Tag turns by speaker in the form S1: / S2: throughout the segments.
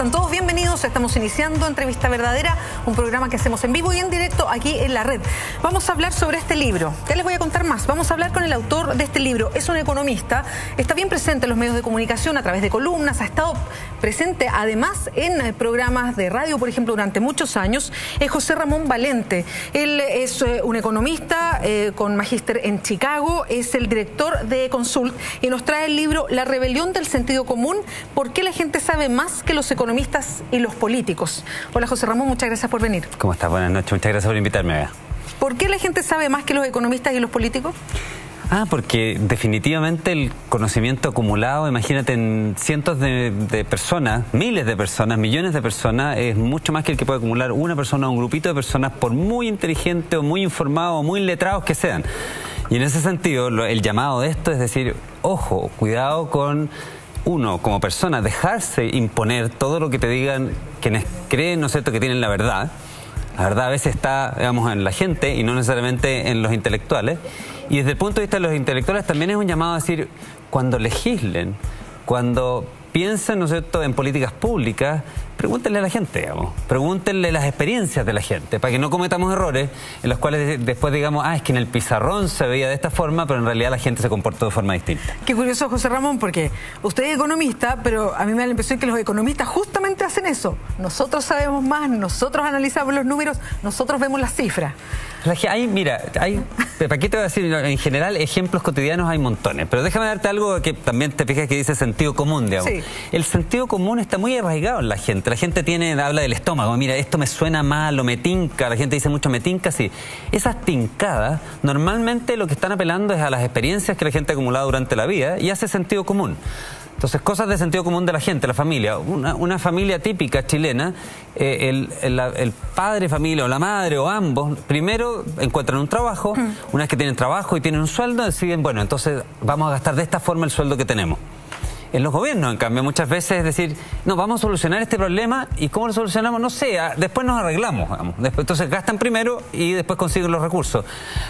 S1: están todos bienvenidos. Estamos iniciando Entrevista Verdadera, un programa que hacemos en vivo y en directo aquí en la red. Vamos a hablar sobre este libro. Ya les voy a contar más. Vamos a hablar con el autor de este libro. Es un economista, está bien presente en los medios de comunicación a través de columnas, ha estado presente además en programas de radio, por ejemplo, durante muchos años. Es José Ramón Valente. Él es un economista con magíster en Chicago, es el director de Consult y nos trae el libro La rebelión del sentido común, ¿por qué la gente sabe más que los economistas y los políticos? Hola José Ramón, muchas gracias por venir.
S2: ¿Cómo estás? Buenas noches, muchas gracias por invitarme.
S1: ¿Por qué la gente sabe más que los economistas y los políticos?
S2: Porque definitivamente el conocimiento acumulado, imagínate, en cientos de personas, miles de personas, millones de personas, es mucho más que el que puede acumular una persona o un grupito de personas, por muy inteligente o muy informados o muy letrados que sean. Y en ese sentido, el llamado de esto es decir, ojo, cuidado con uno, como persona, dejarse imponer todo lo que te digan quienes creen, ¿no es cierto?, que tienen la verdad. La verdad a veces está, digamos, en la gente y no necesariamente en los intelectuales. Y desde el punto de vista de los intelectuales también es un llamado a decir, cuando legislen, cuando piensen, ¿no es cierto?, en políticas públicas, pregúntenle a la gente, digamos, pregúntenle las experiencias de la gente, para que no cometamos errores en los cuales después digamos, es que en el pizarrón se veía de esta forma, pero en realidad la gente se comportó de forma distinta.
S1: Qué curioso, José Ramón, porque usted es economista, pero a mí me da la impresión que los economistas justamente hacen eso. Nosotros sabemos más, nosotros analizamos los números, nosotros vemos las cifras. ¿Para qué te voy a decir? En general, ejemplos cotidianos hay montones, pero déjame darte algo que también te fijas que dice sentido común, digamos. Sí. El sentido común está muy arraigado en la gente. La gente habla del estómago, mira, esto me suena mal o me tinca, la gente dice mucho me tinca, sí. Esas tincadas, normalmente lo que están apelando es a las experiencias que la gente ha acumulado durante la vida y hace sentido común. Entonces, cosas de sentido común de la gente, la familia. Una familia típica chilena, el padre familia o la madre o ambos, primero encuentran un trabajo, una vez que tienen trabajo y tienen un sueldo, deciden, bueno, entonces vamos a gastar de esta forma el sueldo que tenemos. En los gobiernos, en cambio, muchas veces es decir, no, vamos a solucionar este problema y ¿cómo lo solucionamos? No sé, después nos arreglamos, digamos. Entonces gastan primero y después consiguen los recursos.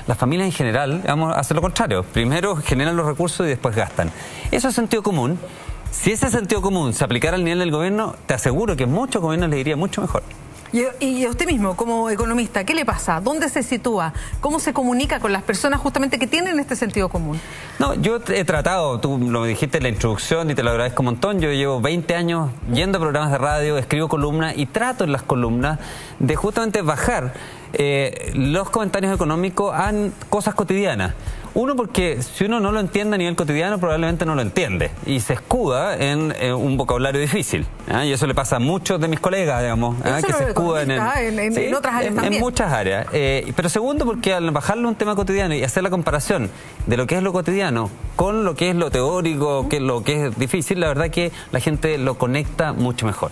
S1: Las familias en general, vamos a hacer lo contrario. Primero generan los recursos y después gastan. Eso es sentido común. Si ese sentido común se aplicara al nivel del gobierno, te aseguro que muchos gobiernos le iría mucho mejor. Y a usted mismo, como economista, ¿qué le pasa? ¿Dónde se sitúa? ¿Cómo se comunica con las personas justamente que tienen este sentido común?
S2: No, yo he tratado, tú lo dijiste en la introducción y te lo agradezco un montón, yo llevo 20 años yendo a programas de radio, escribo columnas y trato en las columnas de justamente bajar los comentarios económicos a cosas cotidianas. Uno, porque si uno no lo entiende a nivel cotidiano, probablemente no lo entiende y se escuda en un vocabulario difícil. Y eso le pasa a muchos de mis colegas, digamos, que se escudan
S1: en otras áreas también.
S2: En muchas áreas. Pero segundo, porque al bajarlo a un tema cotidiano y hacer la comparación de lo que es lo cotidiano con lo que es lo teórico, que lo que es difícil, la verdad que la gente lo conecta mucho mejor.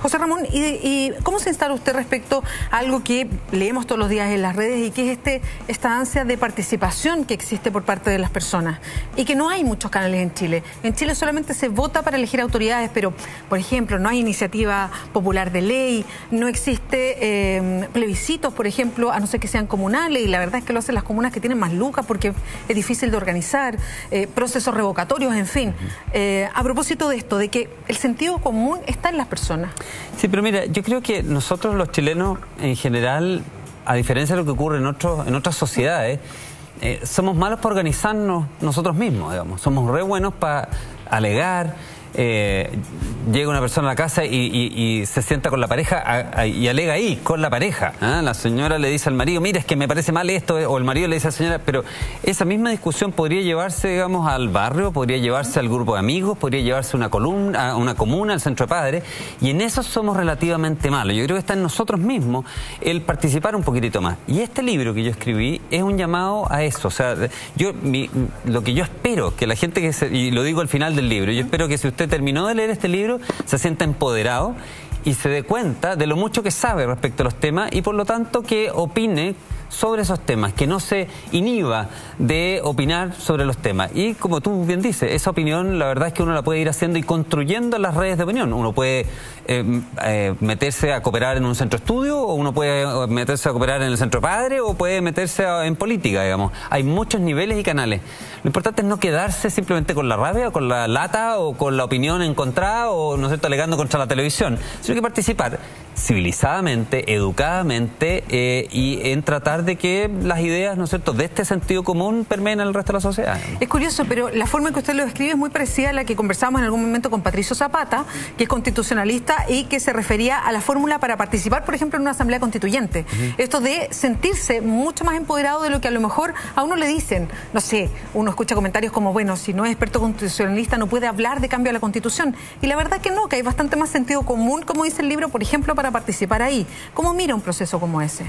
S1: José Ramón, ¿y cómo se instala usted respecto a algo que leemos todos los días en las redes y que es esta ansia de participación que existe por parte de las personas y que no hay muchos canales en Chile? En Chile solamente se vota para elegir autoridades, pero, por ejemplo, no hay iniciativa popular de ley, no existe plebiscitos, por ejemplo, a no ser que sean comunales, y la verdad es que lo hacen las comunas que tienen más lucas porque es difícil de organizar, procesos revocatorios, en fin. A propósito de esto, de que el sentido común está en las personas.
S2: Sí, pero mira, yo creo que nosotros los chilenos en general, a diferencia de lo que ocurre en otras sociedades, somos malos para organizarnos nosotros mismos, digamos. Somos re buenos para alegar. Llega una persona a la casa y se sienta con la pareja y alega ahí, con la pareja. La señora le dice al marido, mira, es que me parece mal esto, o el marido le dice a la señora, pero esa misma discusión podría llevarse, digamos, al barrio, podría llevarse al grupo de amigos, podría llevarse a una comuna, al centro de padres, y en eso somos relativamente malos. Yo creo que está en nosotros mismos el participar un poquitito más. Y este libro que yo escribí es un llamado a eso. O sea, lo que yo espero que la gente y lo digo al final del libro, yo espero que si usted terminó de leer este libro, se sienta empoderado y se dé cuenta de lo mucho que sabe respecto a los temas y por lo tanto que opine
S1: sobre esos temas, que no se inhiba de opinar sobre los temas. Y como tú bien dices, esa opinión la verdad es que uno la puede ir haciendo y construyendo en las redes de opinión. Uno puede meterse a cooperar en un centro de estudio, o uno puede meterse a cooperar en el centro padre, o puede meterse en política, digamos. Hay muchos niveles y canales. Lo importante es no quedarse simplemente con la rabia, o con la lata, o con la opinión encontrada, o, ¿no es cierto?, alegando contra la televisión, sino que participar civilizadamente, educadamente, y en tratar de que las ideas, ¿no es cierto?, de este sentido común permeen al resto de la sociedad.
S3: Es curioso, pero la forma en que usted lo describe es muy parecida a la que conversamos en algún momento con Patricio Zapata, que es constitucionalista y que se refería a la fórmula para participar, por ejemplo, en una asamblea constituyente. Esto de sentirse mucho más empoderado de lo que a lo mejor a uno le dicen. No sé, uno escucha comentarios como, bueno, si no es experto constitucionalista no puede hablar de cambio a la Constitución. Y la verdad que no, que hay bastante más sentido común, como dice el libro, por ejemplo, para participar ahí. ¿Cómo mira un proceso como ese?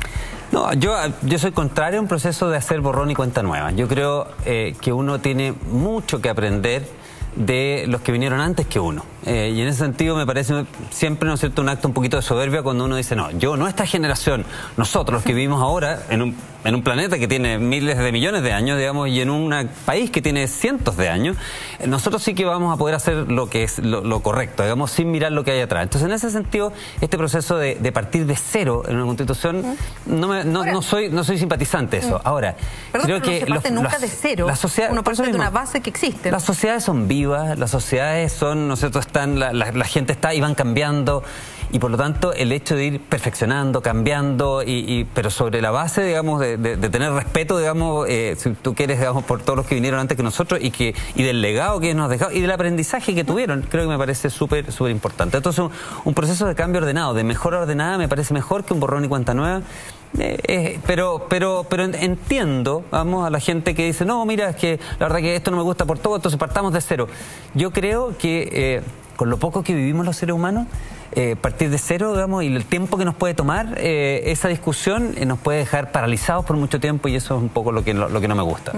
S1: No, yo soy contrario a un proceso de hacer borrón y cuenta nueva. Yo creo que uno tiene mucho que aprender de los que vinieron antes que uno. Y en ese sentido me parece siempre, ¿no es cierto?, un acto un poquito de soberbia cuando uno dice, no, nuestra generación, nosotros los que vivimos ahora en un planeta que tiene miles de millones de años, digamos, y en un país que tiene cientos de años, nosotros sí que vamos a poder hacer lo que es lo correcto, digamos, sin mirar lo que hay atrás. Entonces, en ese sentido, este proceso de partir de cero en una Constitución, no soy simpatizante de eso. Ahora,
S3: creo que no se parte nunca de cero. Uno parte de una base que existe.
S1: Las sociedades son vivas, las sociedades son, ¿no es cierto?, la gente está y van cambiando, y por lo tanto el hecho de ir perfeccionando, cambiando, pero sobre la base, digamos, de tener respeto, digamos, si tú quieres, digamos, por todos los que vinieron antes que nosotros, y del legado que nos dejaron y del aprendizaje que tuvieron, creo que me parece súper importante. Entonces, un proceso de cambio ordenado, de mejora ordenada, me parece mejor que un borrón y cuenta nueva. Pero entiendo, vamos, a la gente que dice, no, mira, es que la verdad que esto no me gusta por todo, entonces partamos de cero. Yo creo que con lo poco que vivimos los seres humanos, partir de cero, digamos, y el tiempo que nos puede tomar esa discusión nos puede dejar paralizados por mucho tiempo, y eso es un poco lo que no me gusta.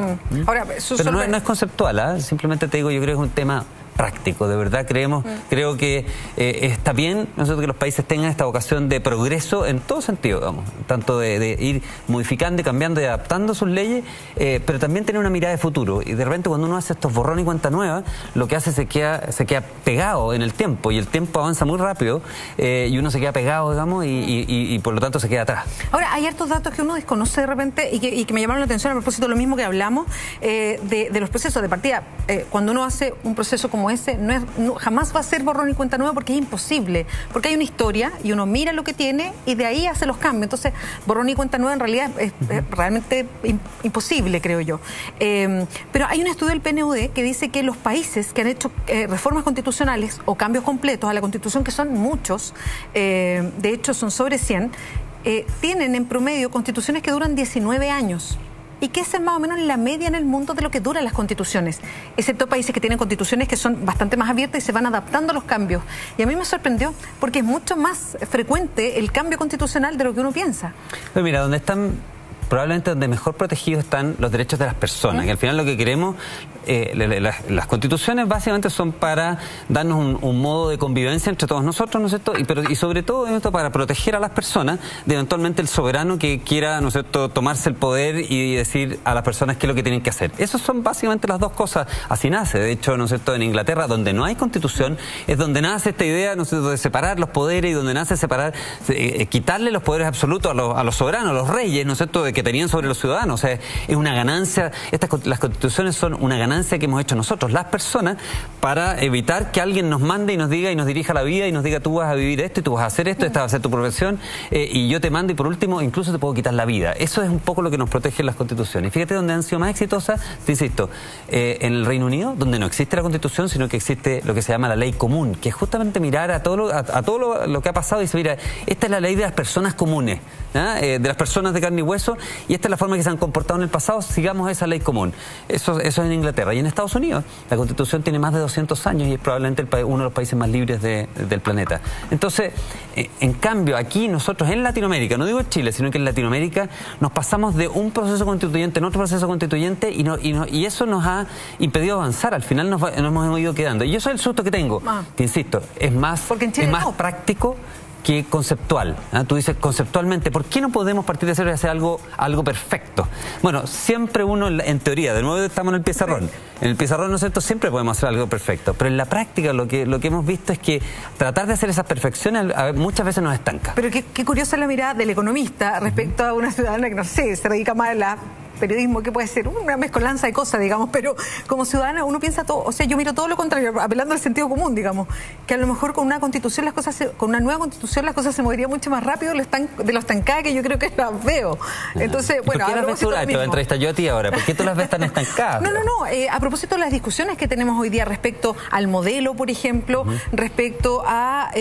S3: Ahora,
S1: pero no es conceptual, simplemente te digo, yo creo que es un tema práctico, de verdad creo que está bien nosotros que los países tengan esta vocación de progreso en todo sentido, vamos, tanto de ir modificando y cambiando y adaptando sus leyes, pero también tener una mirada de futuro. Y de repente cuando uno hace estos borrón y cuenta nueva, lo que hace se queda pegado en el tiempo, y el tiempo avanza muy rápido, y uno se queda pegado, digamos, y por lo tanto se queda atrás.
S3: Ahora, hay hartos datos que uno desconoce de repente y que me llamaron la atención a propósito de lo mismo que hablamos, de los procesos de partida. Cuando uno hace un proceso como ese, jamás va a ser borrón y cuenta nueva, porque es imposible, porque hay una historia y uno mira lo que tiene y de ahí hace los cambios. Entonces, borrón y cuenta nueva en realidad es realmente imposible, creo yo. Pero hay un estudio del PNUD que dice que los países que han hecho reformas constitucionales o cambios completos a la Constitución, que son muchos, de hecho son sobre 100, tienen en promedio constituciones que duran 19 años. Y que esa es más o menos la media en el mundo de lo que duran las constituciones, excepto países que tienen constituciones que son bastante más abiertas y se van adaptando a los cambios. Y a mí me sorprendió, porque es mucho más frecuente el cambio constitucional de lo que uno piensa.
S1: Pero mira, probablemente donde mejor protegidos están los derechos de las personas, que al final lo que queremos, las constituciones básicamente son para darnos un modo de convivencia entre todos nosotros, ¿no es cierto? Y sobre todo esto para proteger a las personas de eventualmente el soberano que quiera, ¿no es cierto?, tomarse el poder y decir a las personas qué es lo que tienen que hacer. Esas son básicamente las dos cosas. Así nace, de hecho, ¿no es cierto?, en Inglaterra, donde no hay constitución, es donde nace esta idea, ¿no es cierto?, de separar los poderes, y donde nace quitarle los poderes absolutos a los soberanos, a los reyes, ¿no es cierto?, que tenían sobre los ciudadanos. O sea, es una ganancia, las constituciones son una ganancia que hemos hecho nosotros, las personas, para evitar que alguien nos mande y nos diga y nos dirija la vida y nos diga, tú vas a vivir esto y tú vas a hacer esto, esta va a ser tu profesión, y yo te mando, y por último incluso te puedo quitar la vida. Eso es un poco lo que nos protege las constituciones. Y fíjate donde han sido más exitosas, te insisto, en el Reino Unido, donde no existe la constitución, sino que existe lo que se llama la ley común, que es justamente mirar a todo lo que ha pasado y decir, mira, esta es la ley de las personas comunes, de las personas de carne y hueso, y esta es la forma que se han comportado en el pasado, sigamos esa ley común. Eso es en Inglaterra. Y en Estados Unidos, la Constitución tiene más de 200 años y es probablemente uno de los países más libres del planeta. Entonces, en cambio, aquí nosotros en Latinoamérica, no digo en Chile, sino que en Latinoamérica nos pasamos de un proceso constituyente en otro proceso constituyente, y eso nos ha impedido avanzar. Al final nos hemos ido quedando. Y eso es el susto que tengo. Te insisto, es más práctico que conceptual. Tú dices conceptualmente, ¿por qué no podemos partir de cero y hacer algo perfecto? Bueno, siempre uno en teoría, de nuevo estamos en el pizarrón. En el pizarrón, ¿no es cierto?, siempre podemos hacer algo perfecto, pero en la práctica lo que hemos visto es que tratar de hacer esas perfecciones muchas veces nos estanca.
S3: Pero qué curiosa la mirada del economista respecto a una ciudadana que, no sé, se dedica más a la periodismo, que puede ser una mezcolanza de cosas, digamos, pero como ciudadana uno piensa todo, o sea, yo miro todo lo contrario, apelando al sentido común, digamos, que a lo mejor con una constitución con una nueva constitución las cosas se moverían mucho más rápido de lo estancada que yo creo que las veo. Entonces, bueno,
S1: ¿por qué las ves tú? Te entrevista yo a ti ahora, ¿por qué tú las ves tan estancadas?
S3: No, a propósito de las discusiones que tenemos hoy día respecto al modelo, por ejemplo, respecto a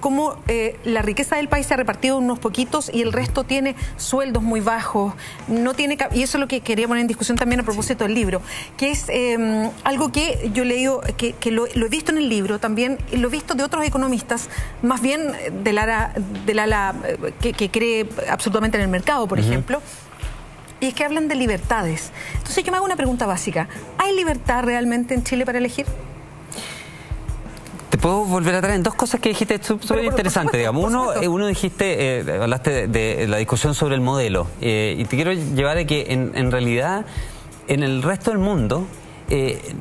S3: cómo la riqueza del país se ha repartido en unos poquitos y el resto tiene sueldos muy bajos, no tiene, y eso es lo que quería poner en discusión también a propósito del libro, que es algo que yo he leído, que lo he visto en el libro también, y lo he visto de otros economistas, más bien del ala que cree absolutamente en el mercado, por ejemplo, y es que hablan de libertades. Entonces yo me hago una pregunta básica: ¿hay libertad realmente en Chile para elegir?
S1: Te puedo volver atrás en dos cosas que dijiste súper interesantes, digamos. Uno dijiste, hablaste de la discusión sobre el modelo, y te quiero llevar a que en realidad en el resto del mundo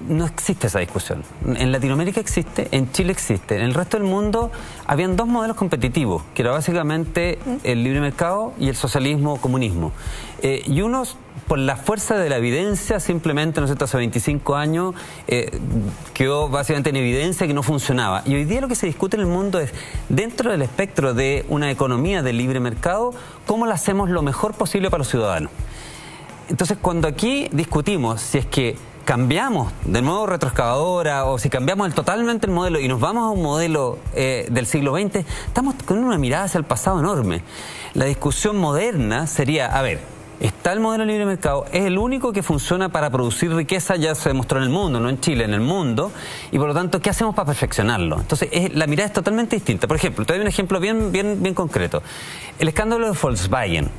S1: no existe esa discusión. En Latinoamérica existe, en Chile existe. En el resto del mundo habían dos modelos competitivos, que era básicamente el libre mercado y el socialismo-comunismo. Y unos, por la fuerza de la evidencia, simplemente, ¿no es cierto?, hace 25 años quedó básicamente en evidencia que no funcionaba. Y hoy día lo que se discute en el mundo es, dentro del espectro de una economía de libre mercado, cómo la hacemos lo mejor posible para los ciudadanos. Entonces, cuando aquí discutimos si es que cambiamos de nuevo retroexcavadora o si cambiamos totalmente el modelo y nos vamos a un modelo del siglo XX, estamos con una mirada hacia el pasado enorme. La discusión moderna sería, a ver, está el modelo de libre mercado, es el único que funciona para producir riqueza, ya se demostró en el mundo, no en Chile, en el mundo, y por lo tanto, ¿qué hacemos para perfeccionarlo? Entonces, la mirada es totalmente distinta. Por ejemplo, te doy un ejemplo bien concreto. El escándalo de Volkswagen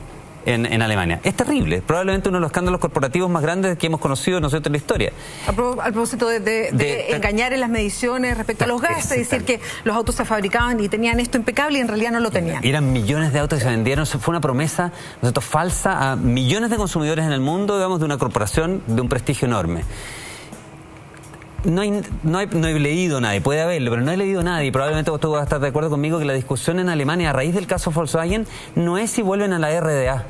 S1: en Alemania es terrible, probablemente uno de los escándalos corporativos más grandes que hemos conocido nosotros en la historia.
S3: A propósito de engañar en las mediciones respecto a los gastos, es decir, que los autos se fabricaban y tenían esto impecable y en realidad no lo tenían.
S1: Eran millones de autos que se vendieron, fue una promesa, ¿no es cierto?, falsa a millones de consumidores en el mundo, digamos, de una corporación de un prestigio enorme. No he leído nadie, puede haberlo, pero no he leído nadie, y probablemente vos tú vas a estar de acuerdo conmigo que la discusión en Alemania a raíz del caso Volkswagen no es si vuelven a la RDA,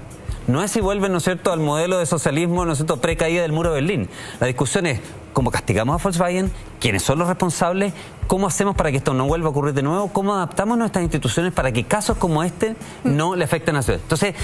S1: no es si vuelven, ¿no es cierto?, al modelo de socialismo, ¿no es cierto?, pre-caída del muro de Berlín. La discusión es cómo castigamos a Volkswagen, quiénes son los responsables, cómo hacemos para que esto no vuelva a ocurrir de nuevo, cómo adaptamos nuestras instituciones para que casos como este no le afecten a la ciudad. Entonces,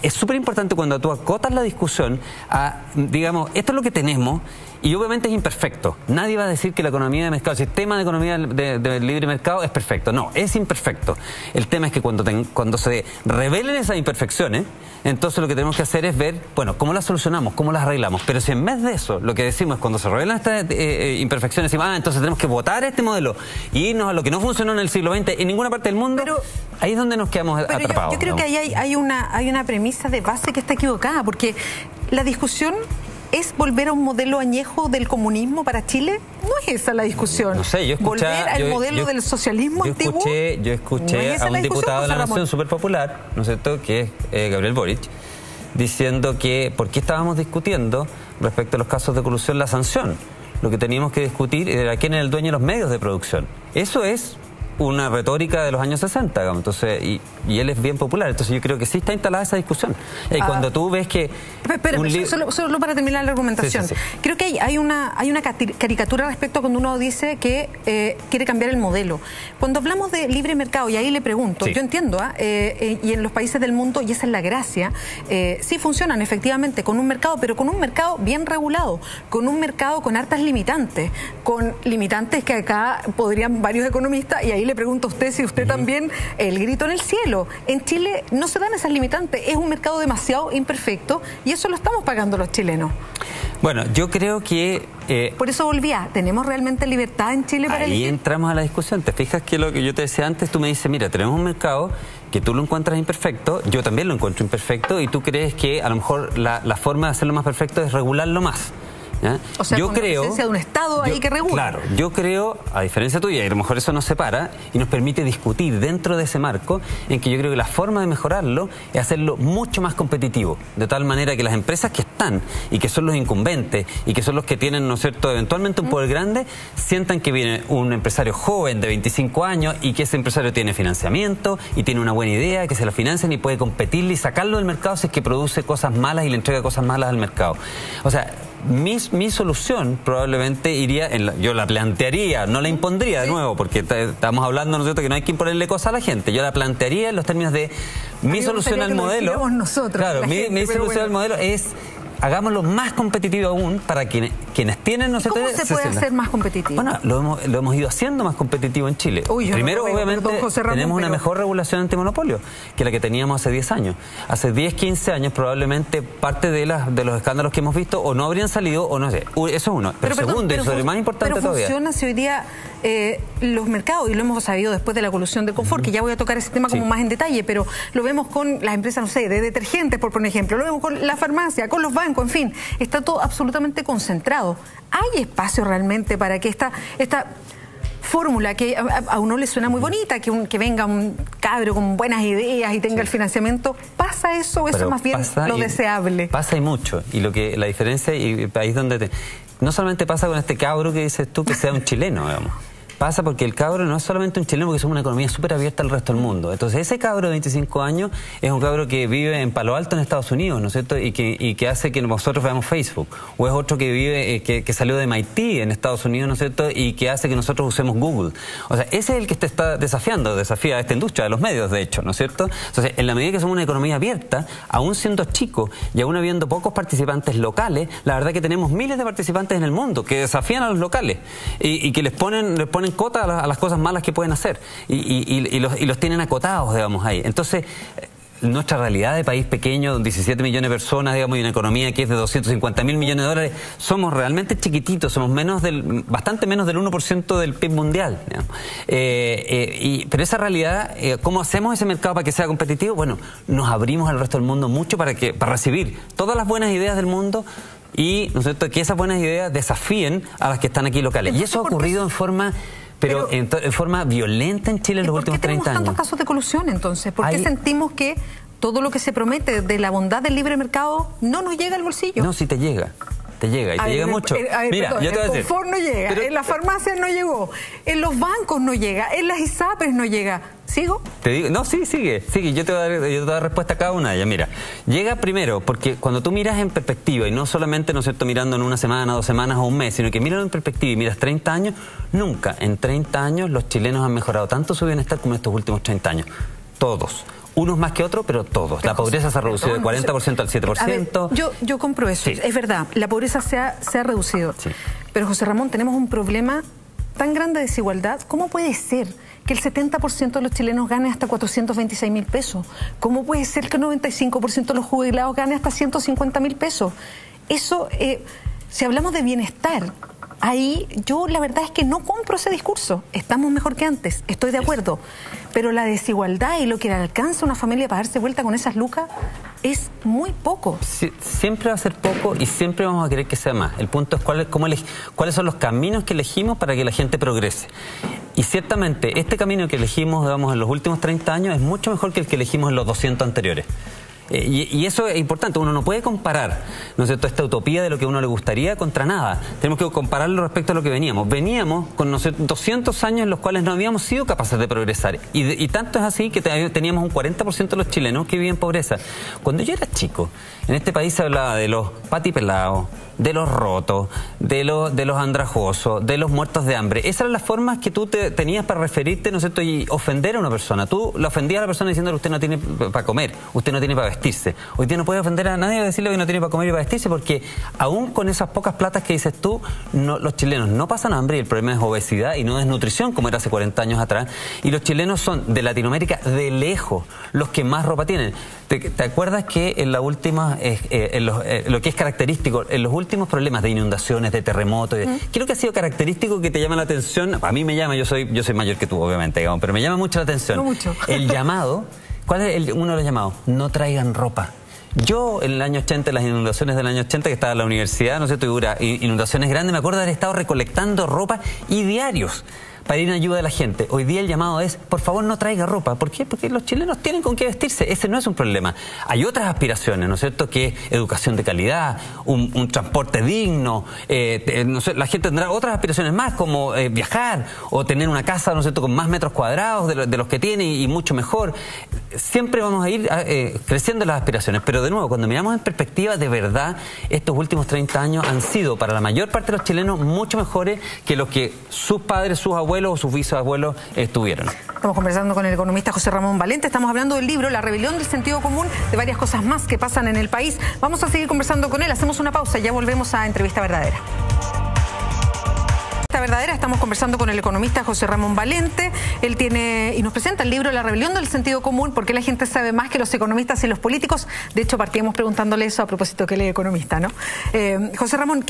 S1: es súper importante cuando tú acotas la discusión a, digamos, esto es lo que tenemos, y obviamente es imperfecto. Nadie va a decir que la economía de mercado, el sistema de economía de libre mercado es perfecto. No, es imperfecto. El tema es que cuando se revelen esas imperfecciones, entonces lo que tenemos que hacer es ver, bueno, cómo las solucionamos, cómo las arreglamos. Pero si en vez de eso, lo que decimos es cuando se revelan estas imperfecciones, decimos, entonces tenemos que votar este modelo y irnos a lo que no funcionó en el siglo XX en ninguna parte del mundo, pero ahí es donde nos quedamos atrapados.
S3: Yo creo que ahí hay una premisa de base que está equivocada, porque la discusión ¿es volver a un modelo añejo del comunismo para Chile? No es esa la discusión.
S1: No sé, yo escuché...
S3: ¿Volver al modelo del socialismo antiguo?
S1: Yo escuché a un diputado de la Nación súper popular, ¿no es cierto?, que es Gabriel Boric, diciendo que por qué estábamos discutiendo respecto a los casos de corrupción la sanción. Lo que teníamos que discutir era quién era el dueño de los medios de producción. Eso es una retórica de los años 60, digamos. Entonces, y él es bien popular, entonces yo creo que sí está instalada esa discusión. Y cuando tú ves que...
S3: Solo para terminar la argumentación. Sí. Creo que hay una caricatura respecto a cuando uno dice que quiere cambiar el modelo. Cuando hablamos de libre mercado, y ahí le pregunto, yo entiendo, y en los países del mundo, y esa es la gracia, sí funcionan efectivamente con un mercado, pero con un mercado bien regulado, con un mercado con hartas limitantes, con limitantes que acá podrían varios economistas, y ahí le pregunto a usted si usted también, el grito en el cielo. En Chile no se dan esas limitantes, es un mercado demasiado imperfecto y eso lo estamos pagando los chilenos.
S1: Bueno, yo creo que...
S3: Por eso volvía, ¿tenemos realmente libertad en Chile para elegir?
S1: Ahí entramos a la discusión. Te fijas que lo que yo te decía antes, tú me dices, mira, tenemos un mercado que tú lo encuentras imperfecto, yo también lo encuentro imperfecto, y tú crees que a lo mejor la forma de hacerlo más perfecto es regularlo más.
S3: ¿ya? O sea, yo creo, la presencia de un Estado ahí que regula.
S2: Claro, yo creo, a diferencia tuya, y a lo mejor eso nos separa y nos permite discutir dentro de ese marco, en que yo creo que la forma de mejorarlo es hacerlo mucho más competitivo, de tal manera que las empresas que están y que son los incumbentes y que son los que tienen, ¿no es cierto?, eventualmente un poder grande, sientan que viene un empresario joven de 25 años y que ese empresario tiene financiamiento y tiene una buena idea, que se la financian y puede competirle y sacarlo del mercado si es que produce cosas malas y le entrega cosas malas al mercado. O sea, mi solución probablemente iría, yo la plantearía, no la impondría de nuevo, porque estamos hablando, ¿no es cierto?, que no hay que imponerle cosas a la gente. Yo la plantearía en los términos de mi solución al modelo. Claro, mi solución al modelo es: hagámoslo más competitivo aún para quienes tienen, ¿no sé?
S3: ¿Cómo se puede hacer más competitivo?
S2: Bueno, lo hemos ido haciendo más competitivo en Chile. Primero, obviamente, tenemos una mejor regulación antimonopolio que la que teníamos hace 10 años. Hace 10, 15 años probablemente parte de los escándalos que hemos visto o no habrían salido o no sé. Eso es uno. Pero segundo, y sobre lo más importante todavía.
S3: Pero funciona si hoy día los mercados, y lo hemos sabido después de la colusión de Confort, que ya voy a tocar ese tema como más en detalle, pero lo vemos con las empresas, no sé, de detergentes, por poner ejemplo, lo vemos con la farmacia, con los bancos, en fin, está todo absolutamente concentrado. ¿Hay espacio realmente para que esta fórmula que a uno le suena muy bonita, que venga un cabro con buenas ideas y tenga el financiamiento, pasa eso o eso es más bien lo deseable?
S2: Pasa y mucho, y la diferencia, y el país donde no solamente pasa con este cabro que dices tú, que sea un chileno, digamos. Pasa porque el cabro no es solamente un chileno, porque somos una economía súper abierta al resto del mundo. Entonces ese cabro de 25 años es un cabro que vive en Palo Alto, en Estados Unidos, ¿no es cierto? Y que hace que nosotros veamos Facebook. O es otro que vive, que salió de MIT en Estados Unidos, ¿no es cierto? Y que hace que nosotros usemos Google. O sea, ese es el que te está desafía a esta industria, de los medios, de hecho, ¿no es cierto? Entonces, en la medida que somos una economía abierta, aún siendo chico y aún habiendo pocos participantes locales, la verdad que tenemos miles de participantes en el mundo que desafían a los locales y que les ponen cota a las cosas malas que pueden hacer y los tienen acotados, digamos, ahí. Entonces, nuestra realidad de país pequeño, 17 millones de personas, digamos, y una economía que es de 250.000 millones de dólares, somos realmente chiquititos, somos bastante menos del 1% del PIB mundial, pero esa realidad, ¿cómo hacemos ese mercado para que sea competitivo? Bueno, nos abrimos al resto del mundo mucho para recibir todas las buenas ideas del mundo y, ¿no es cierto?, que esas buenas ideas desafíen a las que están aquí locales. Y eso ha ocurrido en forma violenta en Chile en los últimos 30 años.
S3: ¿Por qué tenemos tantos casos de colusión entonces? ¿Por qué sentimos que todo lo que se promete de la bondad del libre mercado no nos llega al bolsillo?
S2: No, sí te llega. Te llega, y te llega mucho.
S3: Mira, yo te voy a decir. En Confort no llega, en las farmacias no llegó, en los bancos no llega, en las ISAPRES no llega. ¿Sigo?
S2: Te digo, no, sí, sigue. Yo te voy a dar respuesta a cada una de ellas. Mira, llega primero porque cuando tú miras en perspectiva, y no solamente, ¿no es cierto?, mirando en una semana, 2 semanas o un mes, sino que miras en perspectiva y miras 30 años, nunca en 30 años los chilenos han mejorado tanto su bienestar como en estos últimos 30 años. Todos. Unos más que otros, pero todos. La pobreza se ha reducido del 40% al 7%.
S3: A ver, yo compro eso. Sí. Es verdad, la pobreza se ha reducido. Sí. Pero, José Ramón, tenemos un problema tan grande de desigualdad. ¿Cómo puede ser que el 70% de los chilenos gane hasta 426.000 pesos? ¿Cómo puede ser que el 95% de los jubilados gane hasta 150.000 pesos? Eso, si hablamos de bienestar, ahí yo la verdad es que no compro ese discurso. Estamos mejor que antes, estoy de acuerdo. Pero la desigualdad y lo que le alcanza a una familia para darse vuelta con esas lucas es muy poco.
S2: Sí, siempre va a ser poco y siempre vamos a querer que sea más. El punto es cuáles son los caminos que elegimos para que la gente progrese. Y ciertamente este camino que elegimos, digamos, en los últimos 30 años es mucho mejor que el que elegimos en los 200 anteriores. Y eso es importante, uno no puede comparar, ¿no es cierto?, esta utopía de lo que a uno le gustaría contra nada. Tenemos que compararlo respecto a lo que veníamos. Veníamos con, ¿no sé?, 200 años en los cuales no habíamos sido capaces de progresar. Y tanto es así que teníamos un 40% de los chilenos que viven en pobreza. Cuando yo era chico, en este país se hablaba de los patipelados, de los rotos, de los andrajosos, de los muertos de hambre. Esas eran las formas que tú tenías para referirte, ¿no es cierto?, y ofender a una persona. Tú la ofendías a la persona diciéndole: usted no tiene para comer, usted no tiene para vestirse. Hoy día no puede ofender a nadie y decirle que no tiene para comer y para vestirse, porque aún con esas pocas platas que dices tú, los chilenos no pasan hambre, y el problema es obesidad y no desnutrición como era hace 40 años atrás. Y los chilenos son, de Latinoamérica, de lejos, los que más ropa tienen. ¿Te acuerdas que en la última, lo que es característico, en los últimos problemas de inundaciones, de terremotos, creo que ha sido característico que te llama la atención? A mí me llama, yo soy mayor que tú, obviamente, digamos, pero me llama mucho la atención.
S3: No mucho.
S2: El llamado, ¿cuál es uno de los llamados? No traigan ropa.
S1: Yo en el año 80, las inundaciones del año 80, que estaba en la universidad, ¿no es cierto? Inundaciones grandes, me acuerdo de haber estado recolectando ropa y diarios para ir en ayuda de la gente. Hoy día el llamado es, por favor no traiga ropa. ¿Por qué? Porque los chilenos tienen con qué vestirse. Ese no es un problema. Hay otras aspiraciones, ¿no es cierto? Que educación de calidad, un transporte digno, no sé, la gente tendrá otras aspiraciones más, como viajar o tener una casa, ¿no es cierto?, con más metros cuadrados de los que tiene y mucho mejor. Siempre vamos a ir creciendo las aspiraciones, pero de nuevo, cuando miramos en perspectiva, de verdad, estos últimos 30 años han sido para la mayor parte de los chilenos mucho mejores que los que sus padres, sus abuelos o sus bisabuelos tuvieron.
S3: Estamos conversando con el economista José Ramón Valente, estamos hablando del libro La rebelión del sentido común, de varias cosas más que pasan en el país. Vamos a seguir conversando con él, hacemos una pausa y ya volvemos a Entrevista Verdadera. Verdadera, estamos conversando con el economista José Ramón Valente. Él tiene y nos presenta el libro La rebelión del sentido común, porque la gente sabe más que los economistas y los políticos. De hecho, partimos preguntándole eso a propósito que él es economista, ¿no? José Ramón,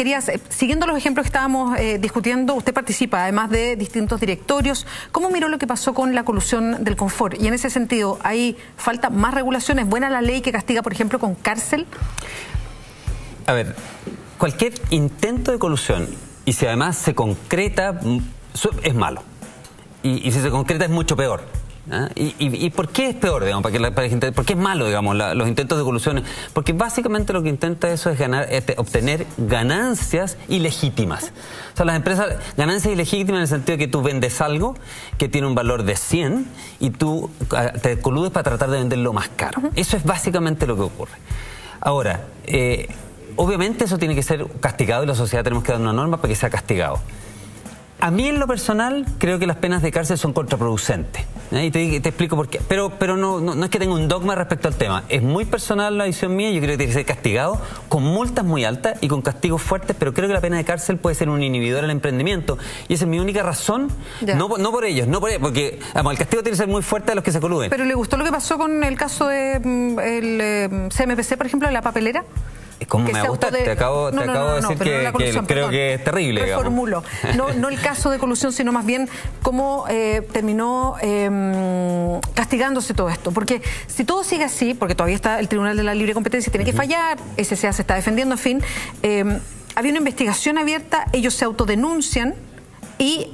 S3: siguiendo los ejemplos que estábamos discutiendo, usted participa además de distintos directorios. ¿Cómo miró lo que pasó con la colusión del confort? Y en ese sentido, ¿hay falta más regulación? ¿Es buena la ley que castiga, por ejemplo, con cárcel?
S1: A ver, cualquier intento de colusión, y si además se concreta, es malo. Y si se concreta es mucho peor. ¿Ah? ¿Y por qué es peor, digamos, para la gente? ¿Por qué es malo, digamos, los intentos de colusión? Porque básicamente lo que intenta eso es obtener ganancias ilegítimas. O sea, las empresas, ganancias ilegítimas en el sentido de que tú vendes algo que tiene un valor de 100 y tú te coludes para tratar de venderlo más caro. Eso es básicamente lo que ocurre. Ahora, obviamente eso tiene que ser castigado y la sociedad tenemos que dar una norma para que sea castigado. A mí en lo personal creo que las penas de cárcel son contraproducentes. Y te explico por qué. Pero no es que tenga un dogma respecto al tema. Es muy personal la visión mía. Yo creo que tiene que ser castigado con multas muy altas y con castigos fuertes, pero creo que la pena de cárcel puede ser un inhibidor al emprendimiento. Y esa es mi única razón. No por ellos, porque vamos, el castigo tiene que ser muy fuerte a los que se coluden.
S3: ¿Pero le gustó lo que pasó con el caso de el CMPC, por ejemplo, de la papelera?
S1: ¿Cómo me gusta? Te acabo de decir que creo que es terrible.
S3: Reformulo. No el caso de colusión, sino más bien cómo terminó castigándose todo esto. Porque si todo sigue así, porque todavía está el Tribunal de la Libre Competencia, tiene que fallar, SCA se está defendiendo, en fin, había una investigación abierta, ellos se autodenuncian y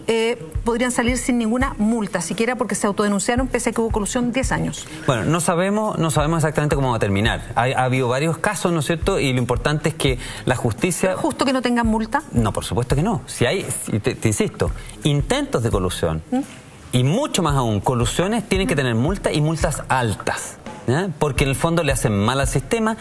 S3: podrían salir sin ninguna multa, siquiera porque se autodenunciaron pese a que hubo colusión 10 años.
S1: Bueno, no sabemos exactamente cómo va a terminar. Ha habido varios casos, ¿no es cierto? Y lo importante es que la justicia...
S3: ¿Es justo que no tengan multa?
S1: No, por supuesto que no. Si hay, te insisto, intentos de colusión y mucho más aún, colusiones tienen que tener multas y multas altas. Porque en el fondo le hacen mal al sistema,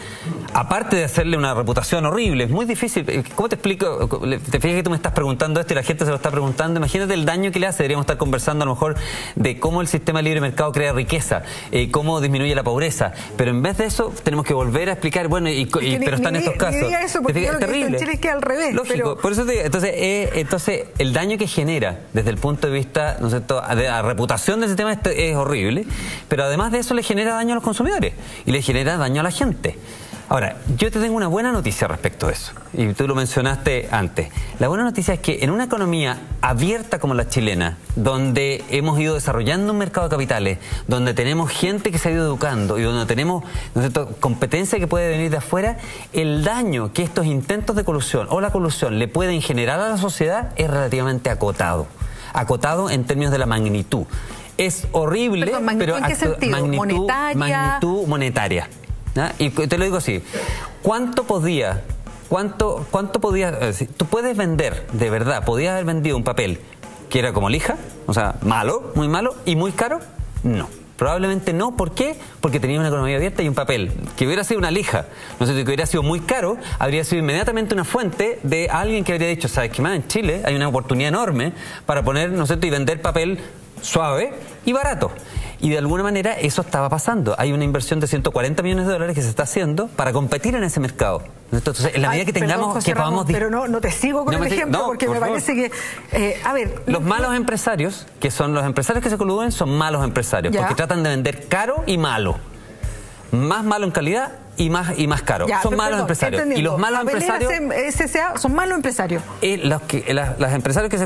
S1: aparte de hacerle una reputación horrible. Es muy difícil. ¿Cómo te explico? Te fijas que tú me estás preguntando esto y la gente se lo está preguntando. Imagínate el daño que le hace. Deberíamos estar conversando a lo mejor de cómo el sistema de libre mercado crea riqueza, cómo disminuye la pobreza, pero en vez de eso tenemos que volver a explicar, bueno, pero están estos casos.
S3: Eso, porque es terrible. En Chile es que al revés.
S1: Lógico, pero... por eso te digo, entonces el daño que genera desde el punto de vista, ¿no es cierto?, de la reputación del sistema es horrible, pero además de eso le genera daño a los consumidores y le genera daño a la gente. Ahora, yo te tengo una buena noticia respecto a eso, y tú lo mencionaste antes. La buena noticia es que en una economía abierta como la chilena, donde hemos ido desarrollando un mercado de capitales, donde tenemos gente que se ha ido educando y donde tenemos, ¿no es cierto?, competencia que puede venir de afuera, el daño que estos intentos de colusión o la colusión le pueden generar a la sociedad es relativamente acotado. Acotado en términos de la magnitud. Es horrible, pero
S3: ¿en qué sentido?
S1: Magnitud monetaria. ¿No? Y te lo digo así, ¿cuánto podía, tú puedes vender, de verdad, podías haber vendido un papel que era como lija, o sea, malo, muy malo, y muy caro? No. Probablemente no. ¿Por qué? Porque tenía una economía abierta y un papel que hubiera sido una lija, no sé, que hubiera sido muy caro, habría sido inmediatamente una fuente de alguien que habría dicho, ¿sabes qué más? En Chile hay una oportunidad enorme para poner, ¿no sé, y vender papel suave y barato. Y de alguna manera eso estaba pasando. Hay una inversión de 140 millones de dólares que se está haciendo para competir en ese mercado. Entonces, en la medida que tengamos, que podamos...
S3: Pero no te sigo con el ejemplo, porque me parece que... a ver...
S1: Los malos empresarios, que son los empresarios que se coluden, son malos empresarios, porque tratan de vender caro y malo. Más malo en calidad y más caros.
S3: Ya,
S1: son malos empresarios.
S3: Entendiendo.
S1: Y los malos
S3: Papelera,
S1: empresarios...
S3: SCA son malos empresarios.
S1: Los empresarios que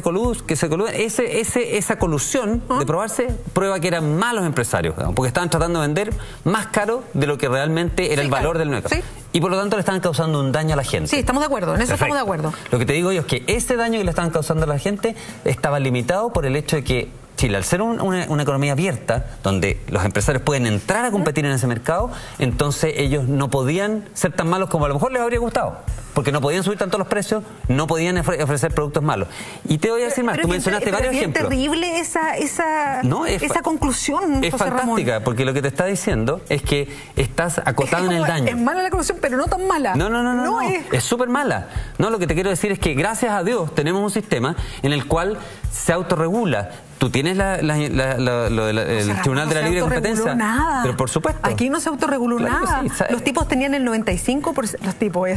S1: se coluden, esa colusión de probarse prueba que eran malos empresarios, porque estaban tratando de vender más caro de lo que realmente era el valor del mercado. Sí. Y por lo tanto le estaban causando un daño a la gente.
S3: Sí, estamos de acuerdo, en eso estamos de acuerdo.
S1: Lo que te digo yo es que ese daño que le estaban causando a la gente estaba limitado por el hecho de que Chile, al ser una economía abierta, donde los empresarios pueden entrar a competir en ese mercado, entonces ellos no podían ser tan malos como a lo mejor les habría gustado, porque no podían subir tanto los precios, no podían ofrecer productos malos. Y te voy a decir más, tú mencionaste varios ejemplos.
S3: Es terrible esa conclusión,
S1: es
S3: José
S1: fantástica,
S3: Ramón.
S1: porque lo que te está diciendo es que estás acotado en el daño.
S3: Es mala la conclusión, pero no tan mala.
S1: No, es súper mala. No, lo que te quiero decir es que gracias a Dios tenemos un sistema en el cual se autorregula. Tú tienes el Tribunal de la Libre Competencia.
S3: Nada.
S1: Pero por supuesto.
S3: Aquí no se autorreguló nada.
S1: Sí,
S3: los tipos tenían el 95%. Los tipos,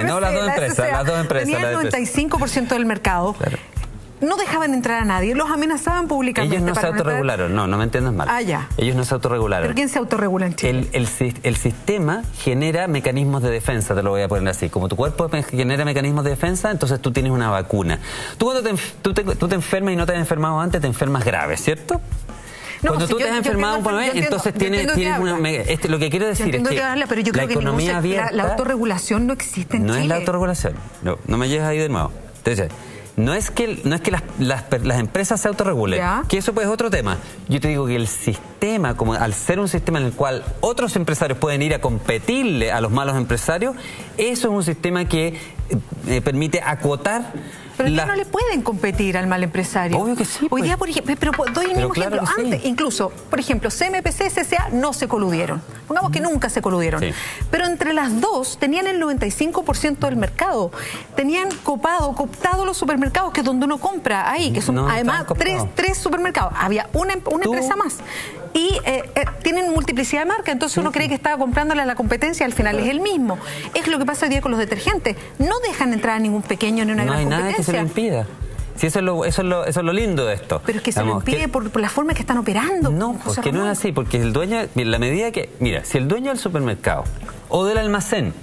S1: no, las dos empresas.
S3: Tenían el 95% del mercado. Claro. No dejaban entrar a nadie, los amenazaban públicamente.
S1: Ellos no se autorregularon, no me entiendas mal.
S3: Ah, ya.
S1: Ellos no se autorregularon.
S3: ¿Pero quién se autorregula en Chile?
S1: El sistema genera mecanismos de defensa, te lo voy a poner así. Como tu cuerpo genera mecanismos de defensa, entonces tú tienes una vacuna. Tú cuando tú te enfermas y no te has enfermado antes, te enfermas grave, ¿cierto?
S3: No,
S1: cuando tú te has enfermado por una vez, entonces tienes una... lo que quiero decir es que
S3: pero yo creo
S1: la economía abierta...
S3: La autorregulación no existe en Chile.
S1: No es la autorregulación. No me lleves ahí de nuevo. Entonces... No es que las empresas se autorregulen, que eso pues es otro tema. Yo te digo que el sistema, como al ser un sistema en el cual otros empresarios pueden ir a competirle a los malos empresarios, eso es un sistema que permite acotar.
S3: Pero ya no le pueden competir al mal empresario.
S1: Obvio que sí.
S3: Hoy día, por ejemplo, pero doy un mismo ejemplo. Antes, incluso, por ejemplo, CMPC y CCA no se coludieron. Pongamos que nunca se coludieron. Sí. Pero entre las dos tenían el 95% del mercado. Tenían cooptado los supermercados, que es donde uno compra ahí, que son además tres supermercados. Había una empresa más. Y tienen multiplicidad de marcas, entonces uno cree que estaba comprándole a la competencia, al final es el mismo. Es lo que pasa hoy día con los detergentes. No dejan entrar a ningún pequeño ni una gran competencia. No hay nada que se lo impida.
S1: Sí, eso es lo lindo de esto.
S3: Pero es que se lo impide por la forma que están operando.
S1: No, porque no es así, porque el dueño, la medida que... Mira, si el dueño del supermercado o del almacén,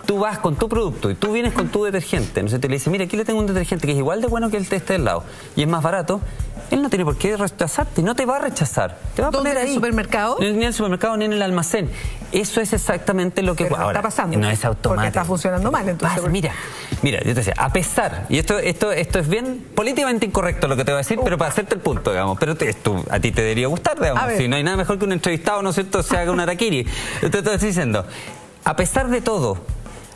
S1: tú vas con tu producto y tú vienes con tu detergente, no sé, te le dice, mira, aquí le tengo un detergente que es igual de bueno que el de este del lado y es más barato, él no tiene por qué rechazarte, no te va a rechazar. Te va a poner ahí.
S3: ¿En el supermercado?
S1: Ni en el supermercado ni en el almacén. Eso es exactamente lo que
S3: ahora está pasando.
S1: No es automático.
S3: Porque está funcionando mal, entonces.
S1: Mira, yo te decía, a pesar, y esto es bien políticamente incorrecto lo que te voy a decir, pero para hacerte el punto, digamos, pero a ti te debería gustar, digamos, si no hay nada mejor que un entrevistado, ¿no es cierto?, se haga un araquiri. Te estoy diciendo, a pesar de todo,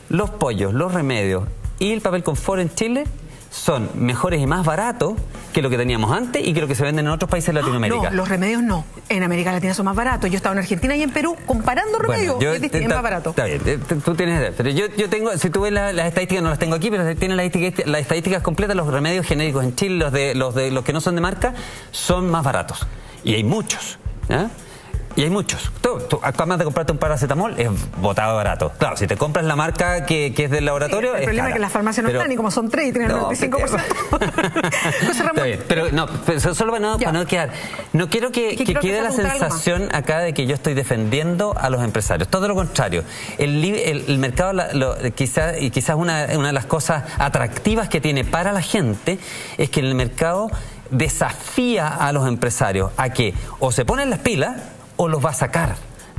S1: los pollos, los remedios y el papel confort en Chile son mejores y más baratos que lo que teníamos antes y que lo que se venden en otros países de Latinoamérica.
S3: No, los remedios no. En América Latina son más baratos. Yo estaba en Argentina y en Perú comparando remedios. Es más barato.
S1: Está bien, tú tienes... Pero yo tengo, si tú ves las estadísticas, no las tengo aquí, pero tienen las estadísticas completas, los remedios genéricos en Chile, los que no son de marca, son más baratos. Y hay muchos. Y hay muchos. Tú además de comprarte un paracetamol, es botado barato. Claro, si te compras la marca que es del laboratorio,
S3: el problema es que las farmacias no están, y como son 3 y tienen el 95%.
S1: Está bien, pero solo para no quedar. No quiero que quede la sensación acá de que yo estoy defendiendo a los empresarios. Todo lo contrario. El mercado, quizás una de las cosas atractivas que tiene para la gente es que el mercado desafía a los empresarios a que o se ponen las pilas o los va a sacar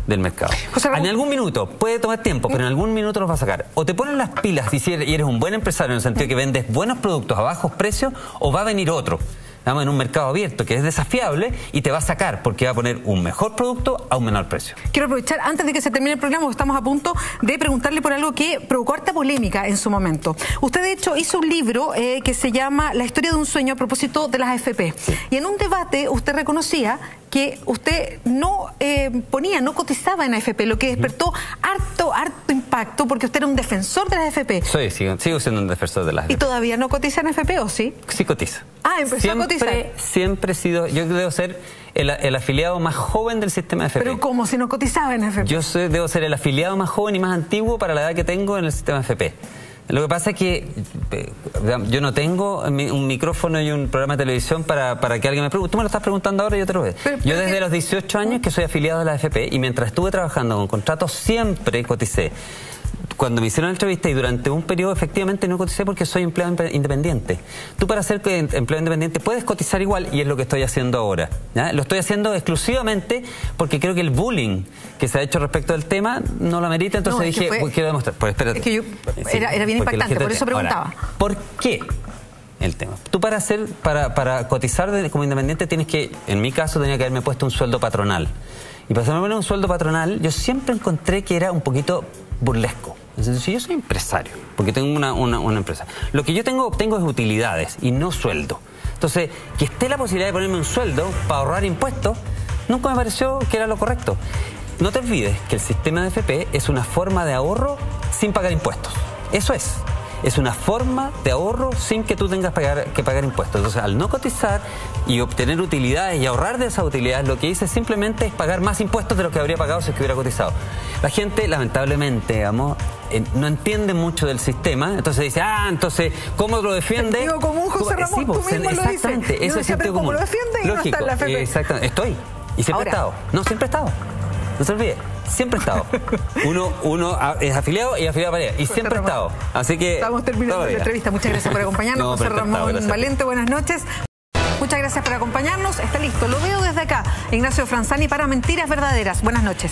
S1: del mercado. En algún minuto, puede tomar tiempo, pero en algún minuto los va a sacar. O te ponen las pilas y eres un buen empresario en el sentido de que vendes buenos productos a bajos precios, o va a venir otro, en un mercado abierto que es desafiable y te va a sacar porque va a poner un mejor producto a un menor precio.
S3: Quiero aprovechar, antes de que se termine el programa, porque estamos a punto de preguntarle por algo que provocó harta polémica en su momento. Usted, de hecho, hizo un libro que se llama La historia de un sueño a propósito de las AFP. Sí. Y en un debate usted reconocía que usted no cotizaba en AFP, lo que despertó harto impacto, porque usted era un defensor de las AFP.
S1: Sigo siendo un defensor de las AFP.
S3: ¿Y todavía no cotiza en AFP o sí?
S1: Sí cotiza.
S3: Empezó a cotizar.
S1: Siempre he sido, yo debo ser el afiliado más joven del sistema AFP.
S3: ¿Pero cómo, si no cotizaba en AFP?
S1: Yo debo ser el afiliado más joven y más antiguo para la edad que tengo en el sistema AFP. Lo que pasa es que yo no tengo un micrófono y un programa de televisión para que alguien me pregunte. Tú me lo estás preguntando ahora y yo te lo veo. Yo desde los 18 años que soy afiliado de la AFP y mientras estuve trabajando con contratos siempre coticé. Cuando me hicieron la entrevista y durante un periodo efectivamente no coticé porque soy empleado independiente. Tú para ser empleado independiente puedes cotizar igual y es lo que estoy haciendo ahora, ¿ya? Lo estoy haciendo exclusivamente porque creo que el bullying que se ha hecho respecto del tema no lo amerita, entonces dije, quiero demostrar. Pues espérate.
S3: Es que era bien impactante, por eso preguntaba.
S1: Ahora, ¿por qué? El tema. Tú para cotizar como independiente tienes que, en mi caso tenía que haberme puesto un sueldo patronal. Y para hacerme poner un sueldo patronal, yo siempre encontré que era un poquito burlesco. Entonces, yo soy empresario, porque tengo una empresa. Lo que yo tengo es utilidades y no sueldo. Entonces, que esté la posibilidad de ponerme un sueldo para ahorrar impuestos, nunca me pareció que era lo correcto. No te olvides que el sistema de AFP es una forma de ahorro sin pagar impuestos. Eso es. Es una forma de ahorro sin que tú tengas que pagar impuestos. Entonces, al no cotizar y obtener utilidades y ahorrar de esas utilidades, lo que hice simplemente es pagar más impuestos de lo que habría pagado si es que hubiera cotizado. La gente, lamentablemente, digamos, no entiende mucho del sistema, entonces dice, entonces, ¿cómo lo defiende?
S3: Sentido común, José Ramón,
S1: sí,
S3: tú mismo
S1: exactamente,
S3: lo dices.
S1: Eso es sentido común.
S3: ¿Cómo lo defiende y
S1: lógico,
S3: no está en la AFP?
S1: Exactamente, estoy. Y siempre he estado. No, siempre he estado. No se olvide, siempre he estado. Uno es afiliado y afiliado para allá. Y siempre he estado. Así que...
S3: Estamos terminando la entrevista. Muchas gracias por acompañarnos. José Ramón Valente, buenas noches. Muchas gracias por acompañarnos. Está listo. Lo veo desde acá. Ignacio Franzani para Mentiras Verdaderas. Buenas noches.